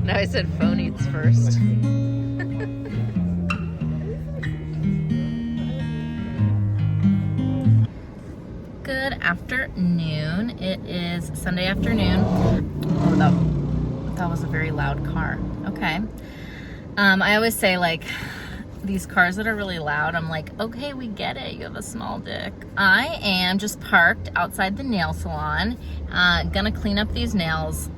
No, I said phone eats first. Good afternoon. It is Sunday afternoon. Oh, that was a very loud car. Okay. I always say, like, these cars that are really loud, I'm like, okay, we get it. You have a small dick. I am just parked outside the nail salon. Gonna clean up these nails.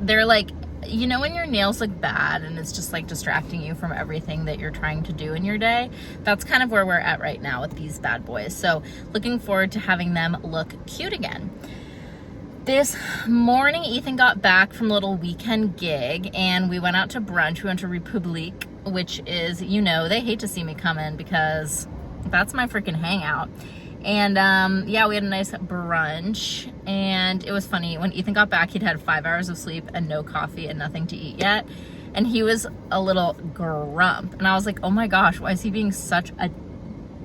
They're like, you know when your nails look bad and it's just like distracting you from everything that you're trying to do in your day? That's kind of where we're at right now with these bad boys. So looking forward to having them look cute again. This morning, Ethan got back from a little weekend gig and we went out to brunch. We went to Republique, which is, you know, they hate to see me come in because that's my freaking hangout. And yeah, we had a nice brunch and it was funny. When Ethan got back, he'd had 5 hours of sleep and no coffee and nothing to eat yet. And he was a little grump. And I was like, oh my gosh, why is he being such a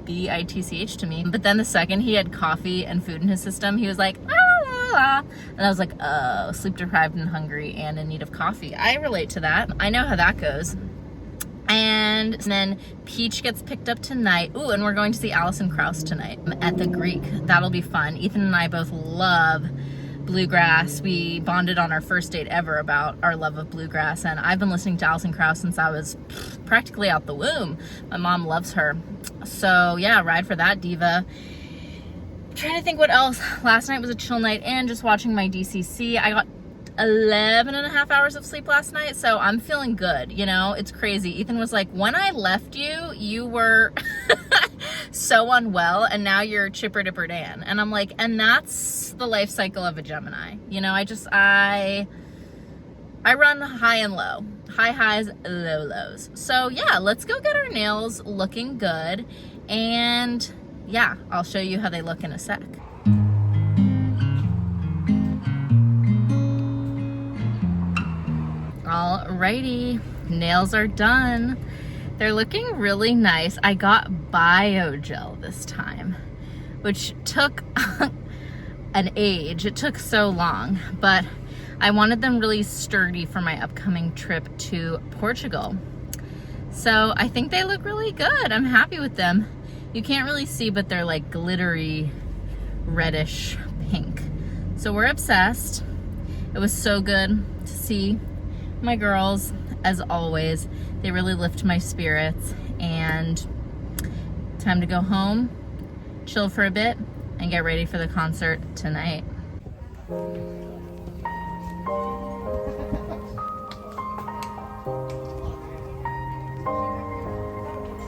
bitch to me? But then the second he had coffee and food in his system, he was like, ah. And I was like, oh, sleep deprived and hungry and in need of coffee. I relate to that. I know how that goes. And then Peach gets picked up tonight. Ooh, and we're going to see Alison Krauss tonight at the Greek. That'll be fun. Ethan and I both love bluegrass. We bonded on our first date ever about our love of bluegrass. And I've been listening to Alison Krauss since I was practically out the womb. My mom loves her. So yeah, ride for that diva. I'm trying to think what else. Last night was a chill night and just watching my DCC. I got 11 and a half hours of sleep last night, so I'm feeling good. You know, it's crazy. Ethan was like, when I left you, you were so unwell and now you're chipper dipper Dan. And I'm like, and that's the life cycle of a Gemini. You know, I run high and low, high highs, low lows. So yeah, let's go get our nails looking good. And yeah, I'll show you how they look in a sec. Alrighty, nails are done. They're looking really nice. I got Biogel this time, which took an age. It took so long, but I wanted them really sturdy for my upcoming trip to Portugal. So I think they look really good. I'm happy with them. You can't really see, but they're like glittery reddish pink. So we're obsessed. It was so good to see my girls, as always. They really lift my spirits. And time to go home, chill for a bit, and get ready for the concert tonight.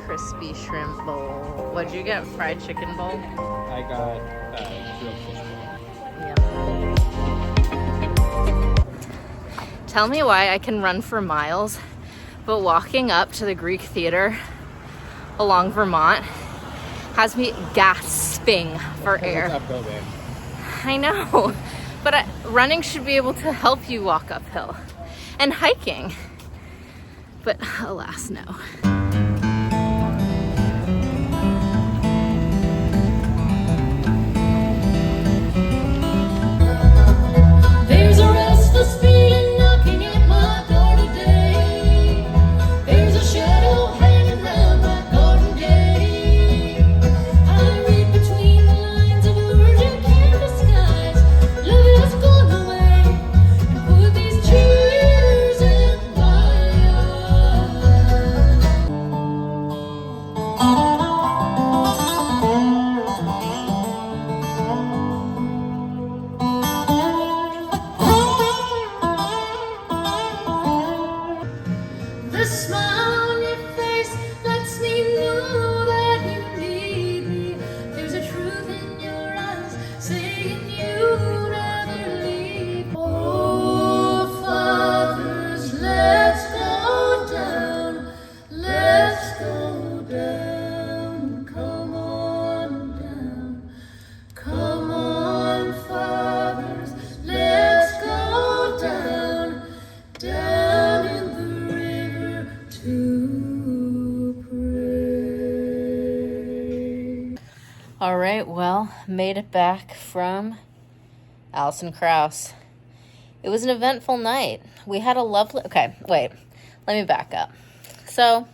Crispy shrimp bowl. What'd you get? Fried chicken bowl? I got grilled fish bowl. Tell me why I can run for miles, but walking up to the Greek Theater along Vermont has me gasping for air. Uphill, babe. I know, but running should be able to help you walk uphill, and hiking, but alas, no. There's a restless feeling knocking at my door today. There's a shadow hanging round my garden gate. I read between the lines of virgin canvas skies. Love has gone away and put these tears in my The smile on your face lets me know that you need me. There's a truth in your eyes saying you never leave. Oh, fathers, let's go down. Let's go down. Come on down. Come on, fathers, let's go down. Down in the river to pray. All right, well, made it back from Alison Krauss. It was an eventful night. We had a lovely, okay, wait, let me back up. So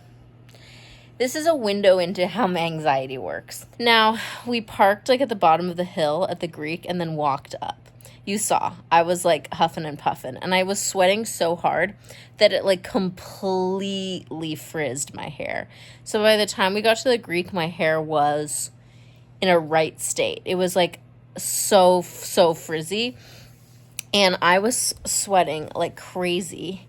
this is a window into how my anxiety works. Now, we parked like at the bottom of the hill at the Greek and then walked up. You saw, I was like huffing and puffing, and I was sweating so hard that it like completely frizzed my hair. So by the time we got to the Greek, my hair was in a right state. It was like so frizzy, and I was sweating like crazy.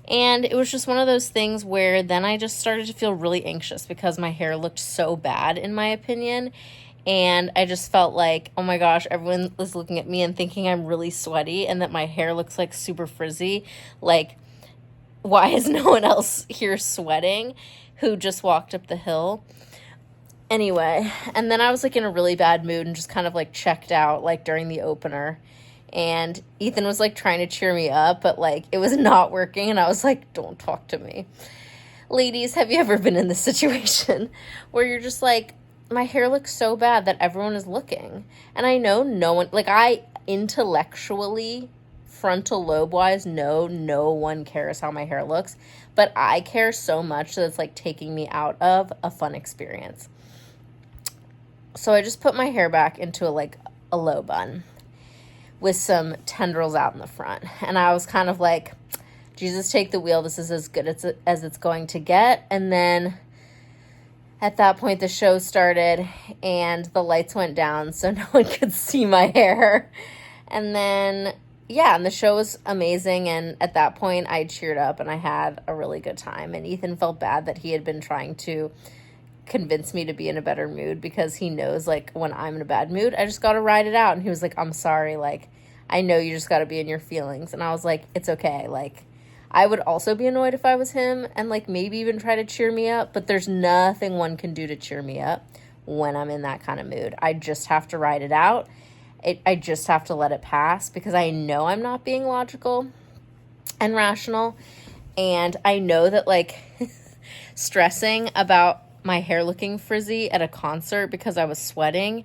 And it was just one of those things where then I just started to feel really anxious because my hair looked so bad, in my opinion. And I just felt like, oh my gosh, everyone was looking at me and thinking I'm really sweaty and that my hair looks like super frizzy. Like, why is no one else here sweating who just walked up the hill? Anyway, and then I was like in a really bad mood and just kind of like checked out like during the opener. And Ethan was like trying to cheer me up, but like it was not working. And I was like, don't talk to me. Ladies, have you ever been in this situation where you're just like, my hair looks so bad that everyone is looking? And I know no one, like I intellectually, frontal lobe wise, know no one cares how my hair looks, but I care so much that it's like taking me out of a fun experience. So I just put my hair back into a low bun with some tendrils out in the front. And I was kind of like, Jesus, take the wheel. This is as good as it's going to get. And then at that point, the show started and the lights went down so no one could see my hair. And then, yeah, and the show was amazing. And at that point, I cheered up and I had a really good time. And Ethan felt bad that he had been trying to convince me to be in a better mood because he knows, like, when I'm in a bad mood, I just got to ride it out. And he was like, I'm sorry. Like, I know you just got to be in your feelings. And I was like, it's okay. Like, I would also be annoyed if I was him and like maybe even try to cheer me up, but there's nothing one can do to cheer me up when I'm in that kind of mood. I just have to ride it out. I just have to let it pass because I know I'm not being logical and rational. And I know that like stressing about my hair looking frizzy at a concert because I was sweating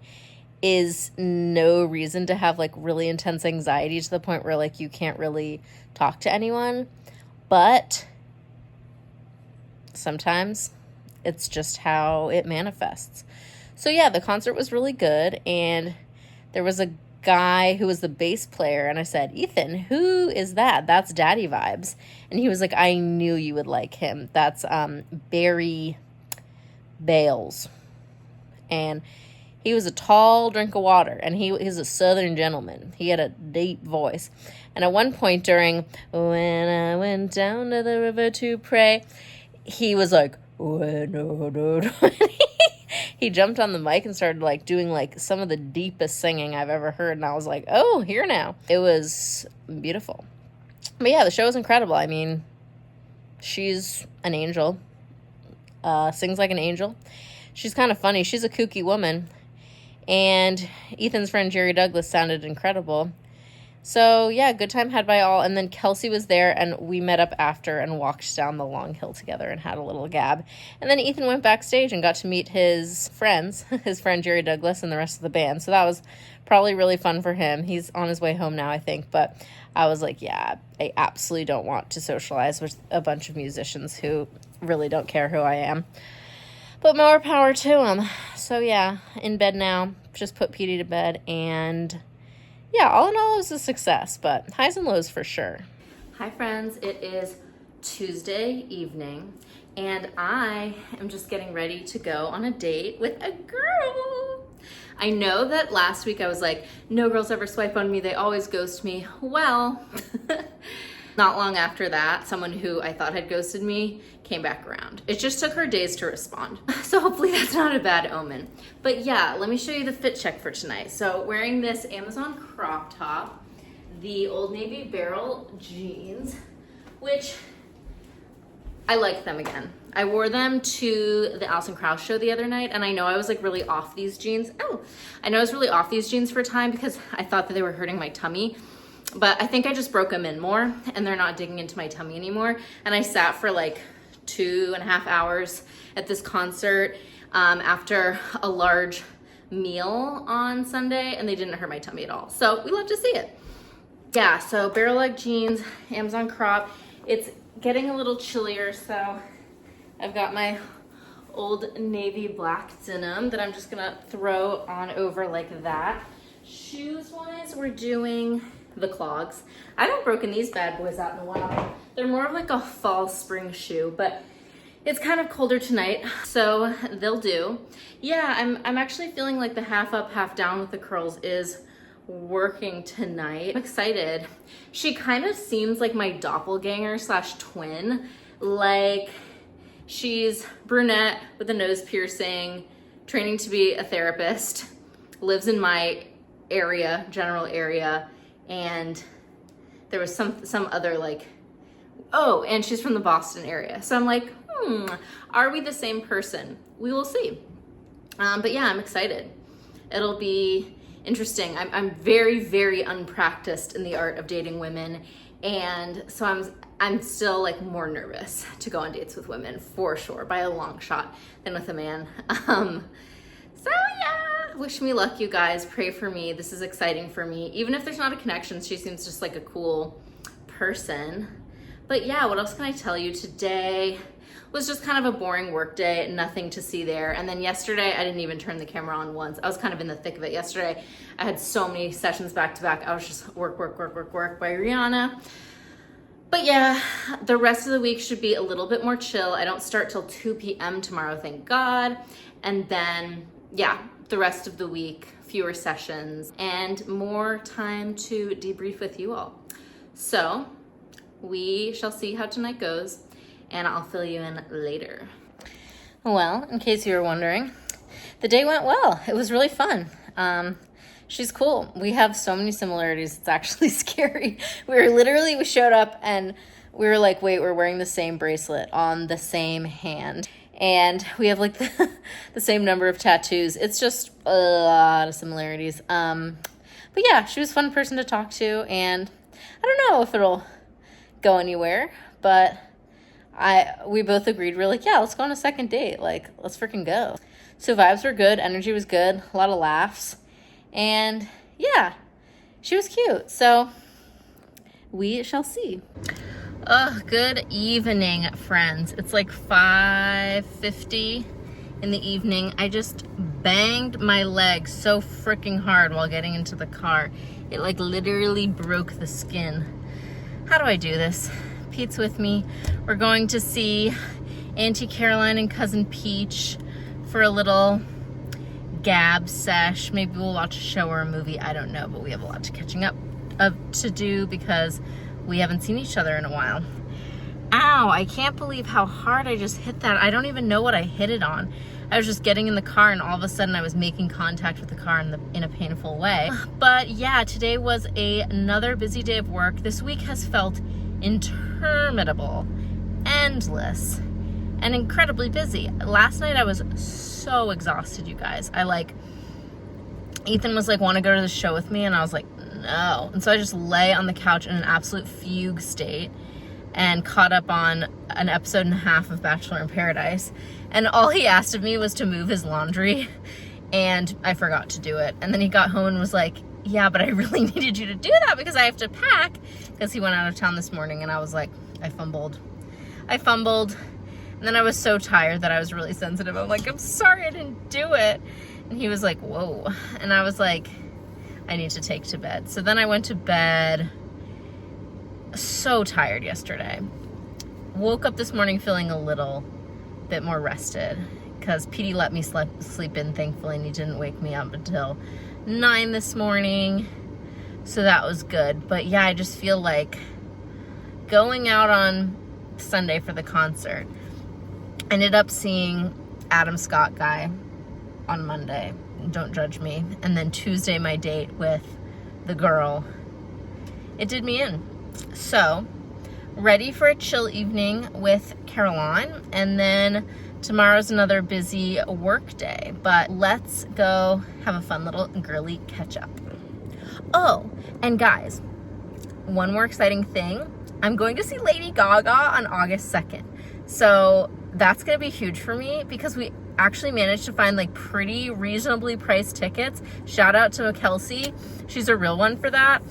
is no reason to have like really intense anxiety to the point where like you can't really talk to anyone. But sometimes it's just how it manifests. So yeah, the concert was really good. And there was a guy who was the bass player. And I said, Ethan, who is that? That's Daddy Vibes. And he was like, I knew you would like him. That's Barry Bales. And he was a tall drink of water, and he's a southern gentleman. He had a deep voice. And at one point during When I Went Down to the River to Pray, he was like, he jumped on the mic and started like doing like some of the deepest singing I've ever heard. And I was like, oh, here now. It was beautiful. But yeah, the show was incredible. I mean, she's an angel, sings like an angel. She's kind of funny. She's a kooky woman. And Ethan's friend Jerry Douglas sounded incredible. So yeah, good time had by all. And then Kelsey was there and we met up after and walked down the long hill together and had a little gab. And then Ethan went backstage and got to meet his friends, his friend Jerry Douglas and the rest of the band. So that was probably really fun for him. He's on his way home now, I think. But I was like, yeah, I absolutely don't want to socialize with a bunch of musicians who really don't care who I am. But more power to him. So yeah, in bed now. Just put Petey to bed. And yeah, all in all, it was a success. But highs and lows for sure. Hi friends, it is Tuesday evening. And I am just getting ready to go on a date with a girl. I know that last week I was like, no girls ever swipe on me. They always ghost me. Well, not long after that, someone who I thought had ghosted me came back around. It just took her days to respond. So hopefully that's not a bad omen. But yeah, let me show you the fit check for tonight. So wearing this Amazon crop top, the Old Navy barrel jeans, which I like them again. I wore them to the Alison Krauss show the other night, and I know I was like really off these jeans. I know I was really off these jeans for a time because I thought that they were hurting my tummy. But I think I just broke them in more and they're not digging into my tummy anymore. And I sat for like 2.5 hours at this concert after a large meal on Sunday, and they didn't hurt my tummy at all. So we love to see it. Yeah, so barrel leg jeans, Amazon crop. It's getting a little chillier, so I've got my old navy black denim that I'm just gonna throw on over like that. Shoes wise, we're doing the clogs. I haven't broken these bad boys out in a while. They're more of like a fall spring shoe, but it's kind of colder tonight, so they'll do. Yeah, I'm actually feeling like the half up, half down with the curls is working tonight. I'm excited. She kind of seems like my doppelganger slash twin. Like, she's brunette with a nose piercing, training to be a therapist, lives in my area, general area, and there was some other like, oh, and she's from the Boston area. So I'm like, are we the same person? We will see. But yeah, I'm excited. It'll be interesting. I'm very, very unpracticed in the art of dating women. And so I'm still like more nervous to go on dates with women for sure, by a long shot, than with a man. So yeah, wish me luck, you guys. Pray for me. This is exciting for me. Even if there's not a connection, she seems just like a cool person. But yeah, what else can I tell you? Today was just kind of a boring work day, nothing to see there. And then yesterday, I didn't even turn the camera on once. I was kind of in the thick of it yesterday. I had so many sessions back to back. I was just work by Rihanna. But yeah, the rest of the week should be a little bit more chill. I don't start till 2 p.m. tomorrow, thank God. And then, yeah, the rest of the week, fewer sessions and more time to debrief with you all. So we shall see how tonight goes, and I'll fill you in later. Well, in case you were wondering, the day went well. It was really fun. She's cool. We have so many similarities. It's actually scary. We showed up and we were like, wait, we're wearing the same bracelet on the same hand. And we have like the same number of tattoos. It's just a lot of similarities. But yeah, she was a fun person to talk to, and I don't know if it'll go anywhere, but we both agreed. We're like, yeah, let's go on a second date. Like, let's freaking go. So vibes were good. Energy was good. A lot of laughs. And yeah, she was cute. So we shall see. Good evening, friends. It's like 5:50 in the evening. I just banged my leg so freaking hard while getting into the car. It like literally broke the skin. How do I do this? Pete's with me. We're going to see Auntie Caroline and Cousin Peach for a little gab sesh. Maybe we'll watch a show or a movie. I don't know, but we have a lot to catching up to do because we haven't seen each other in a while. Ow, I can't believe how hard I just hit that. I don't even know what I hit it on. I was just getting in the car and all of a sudden I was making contact with the car in a painful way. But yeah, today was another busy day of work. This week has felt interminable, endless, and incredibly busy. Last night I was so exhausted, you guys. Ethan was like, want to go to the show with me? And I was like, no. And so I just lay on the couch in an absolute fugue state and caught up on an episode and a half of Bachelor in Paradise. And all he asked of me was to move his laundry, and I forgot to do it. And then he got home and was like, yeah, but I really needed you to do that because I have to pack, because he went out of town this morning. And I was like, I fumbled. And then I was so tired that I was really sensitive. I'm like, I'm sorry I didn't do it. And he was like, whoa. And I was like, I need to take to bed. So then I went to bed, so tired yesterday. Woke up this morning feeling a little bit more rested because Petey let me sleep in, thankfully, and he didn't wake me up until 9 this morning. So that was good. But yeah, I just feel like going out on Sunday for the concert. Ended up seeing Adam Scott guy on Monday. Don't judge me. And then Tuesday, my date with the girl. It did me in. So, ready for a chill evening with Caroline. And then tomorrow's another busy work day. But let's go have a fun little girly catch up. Oh, and guys, one more exciting thing. I'm going to see Lady Gaga on August 2nd. So that's going to be huge for me because we actually managed to find like pretty reasonably priced tickets. Shout out to Kelsey. She's a real one for that.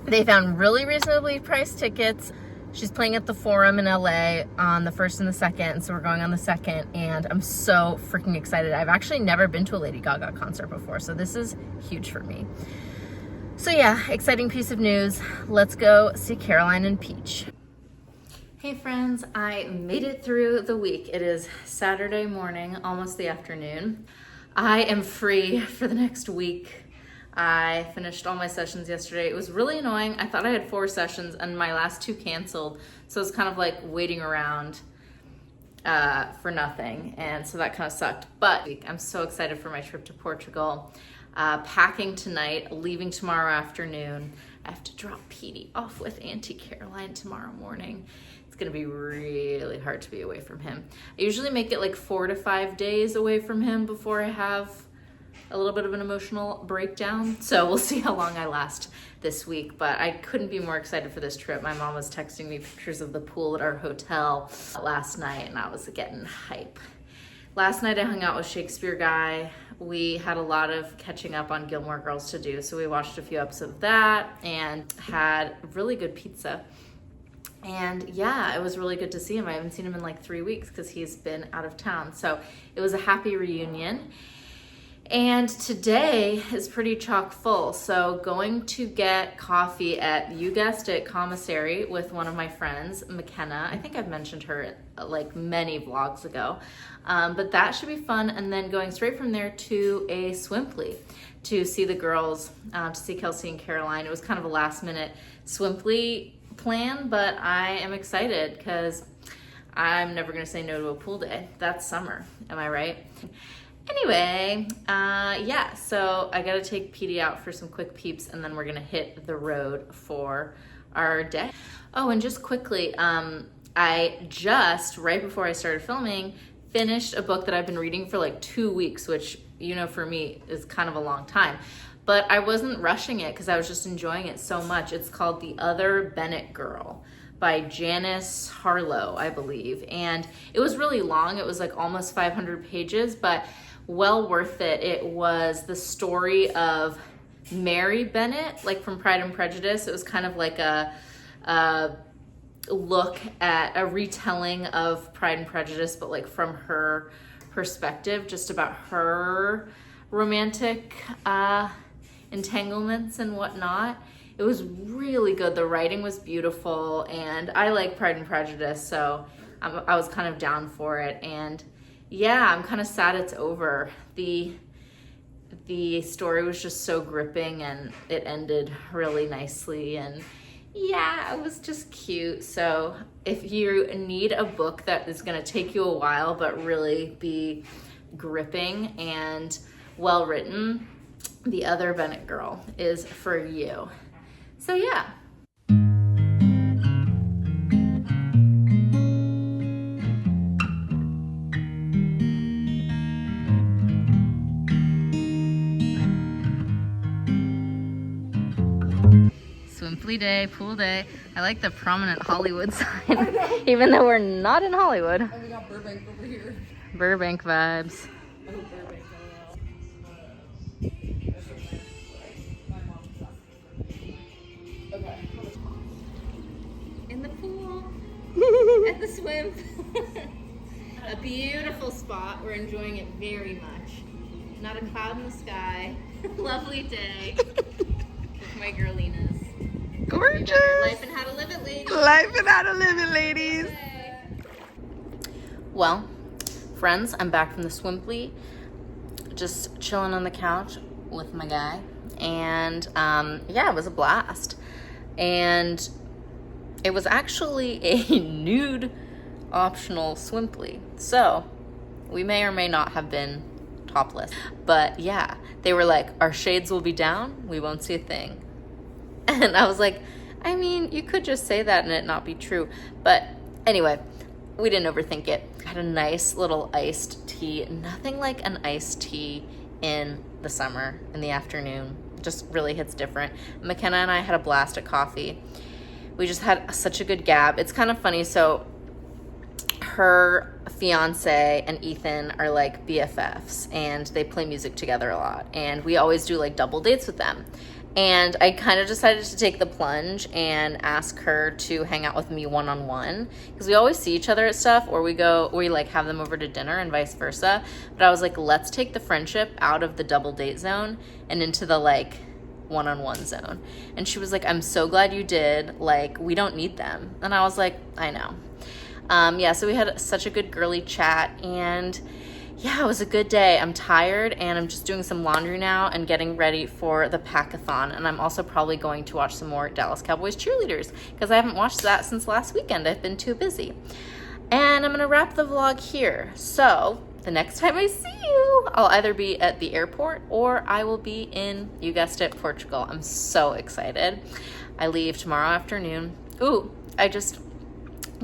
They found really reasonably priced tickets. She's playing at the Forum in LA on the 1st and the 2nd, so we're going on the 2nd, and I'm so freaking excited. I've actually never been to a Lady Gaga concert before, so this is huge for me. So yeah, exciting piece of news. Let's go see Caroline and Peach. Hey friends, I made it through the week. It is Saturday morning, almost the afternoon. I am free for the next week. I finished all my sessions yesterday. It was really annoying. I thought I had 4 sessions and my last 2 canceled. So it was kind of like waiting around for nothing. And so that kind of sucked. But I'm so excited for my trip to Portugal. Packing tonight, leaving tomorrow afternoon. I have to drop Petey off with Auntie Caroline tomorrow morning. It's gonna be really hard to be away from him. I usually make it like 4 to 5 days away from him before I have a little bit of an emotional breakdown. So we'll see how long I last this week, but I couldn't be more excited for this trip. My mom was texting me pictures of the pool at our hotel last night and I was getting hype. Last night I hung out with Shakespeare Guy. We had a lot of catching up on Gilmore Girls to do. So we watched a few episodes of that and had really good pizza. And yeah, it was really good to see him. I haven't seen him in like 3 weeks because he's been out of town. So it was a happy reunion. And today is pretty chock full. So going to get coffee at, you guessed it, Commissary with one of my friends, McKenna. I think I've mentioned her like many vlogs ago. But that should be fun. And then going straight from there to a Swimply to see the girls, to see Kelsey and Caroline. It was kind of a last minute Swimply plan, but I am excited because I'm never gonna say no to a pool day. That's summer, am I right? Anyway, yeah, so I gotta take Petey out for some quick peeps and then we're gonna hit the road for our day. Oh, and just quickly, I just, right before I started filming, finished a book that I've been reading for like 2 weeks, which, you know, for me is kind of a long time. But I wasn't rushing it because I was just enjoying it so much. It's called The Other Bennett Girl by Janice Harlow, I believe. And it was really long. It was like almost 500 pages, but well worth it. It was the story of Mary Bennett, like from Pride and Prejudice. It was kind of like a look at a retelling of Pride and Prejudice, but like from her perspective, just about her romantic entanglements and whatnot. It was really good. The writing was beautiful, and I like Pride and Prejudice, so I was kind of down for it. And yeah, I'm kind of sad it's over. The story was just so gripping, and it ended really nicely, and yeah, it was just cute. So if you need a book that is going to take you a while but really be gripping and well written, The Other Bennett Girl is for you. So yeah. Swimply day, pool day. I like the prominent Hollywood sign, even though we're not in Hollywood. And we got Burbank over here. Burbank vibes. I hope Burbank Okay. In the pool, at the swim. A beautiful spot. We're enjoying it very much. Not a cloud in the sky. Lovely day with my girlinas. Gorgeous. Life and how to live it, ladies. Life and how to live it, ladies. Well, friends, I'm back from the Swimply. Just chilling on the couch with my guy. And yeah, it was a blast. And it was actually a nude optional Swimply. So we may or may not have been topless. But yeah, they were like, our shades will be down. We won't see a thing. And I was like, I mean, you could just say that and it not be true. But anyway, we didn't overthink it. Had a nice little iced tea. Nothing like an iced tea in the summer, in the afternoon. Just really hits different. McKenna and I had a blast at coffee. We just had such a good gab. It's kind of funny. So her fiance and Ethan are like BFFs and they play music together a lot. And we always do like double dates with them. And I kind of decided to take the plunge and ask her to hang out with me one-on-one, because we always see each other at stuff, or we like have them over to dinner and vice versa. But I was like, let's take the friendship out of the double date zone and into the like one-on-one zone. And she was like, I'm so glad you did. Like, we don't need them. And I was like, I know. Yeah, so we had such a good girly chat, and yeah, it was a good day. I'm tired, and I'm just doing some laundry now and getting ready for the Pack-a-thon. And I'm also probably going to watch some more Dallas Cowboys cheerleaders, because I haven't watched that since last weekend. I've been too busy. And I'm gonna wrap the vlog here. So the next time I see you, I'll either be at the airport or I will be in, you guessed it, Portugal. I'm so excited. I leave tomorrow afternoon. Ooh, I just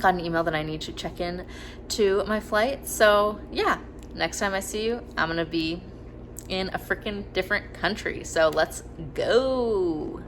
got an email that I need to check in to my flight. So yeah, next time I see you, I'm gonna be in a freaking different country. So let's go.